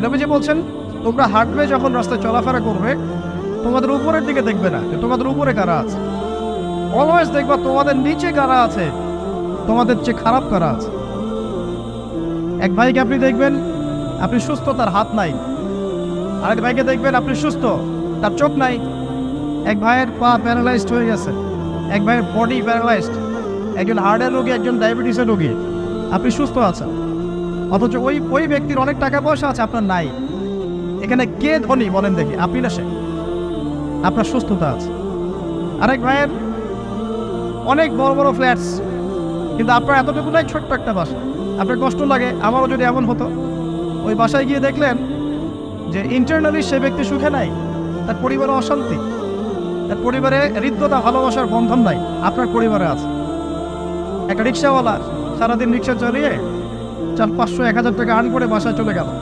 নবীজি বলছেন, তোমরা হাঁটবে যখন রাস্তায় চলাফেরা করবে, তোমাদের উপরের দিকে দেখবে না যে তোমাদের উপরে কারা আছে, অলওয়েজ দেখবা তোমাদের নিচে কারা আছে, তোমাদের চেয়ে খারাপ কারা আছে। এক ভাইকে আপনি দেখবেন আপনি সুস্থ, তার হাত নাই। আরেক ভাইকে দেখবেন আপনি সুস্থ, তার চোখ নাই। এক ভাইয়ের পা প্যারালাইজড হয়ে গেছে, এক ভাইয়ের বডি প্যারালাইজড, একজন হার্টের রোগী, একজন ডায়াবেটিসের রোগী। আপনি সুস্থ আছেন, অথচ ওই ব্যক্তির অনেক টাকা পয়সা আছে, আপনার নাই। এখানে কে ধনী বলেন দেখি, আপনি না সে? আপনার সুস্থতা আছে। আরেক ভাইয়ের অনেক বড় বড় ফ্ল্যাটস, কিন্তু আপনার এতটুকু নাই, ছোট্ট একটা বাসা। আপনার কষ্ট লাগে, আমারও যদি এমন হতো। ওই বাসায় গিয়ে দেখলেন যে ইন্টারনালি সে ব্যক্তি সুখে নাই, তার পরিবারে অশান্তি, তার পরিবারে হৃদ্যতা ভালোবাসার বন্ধন নাই। আপনার পরিবারে আছে। একটা রিক্সাওয়ালা সারাদিন রিক্সা চালিয়ে 400-500-1000 টাকা আর্ন করে বাসায় চলে গেল।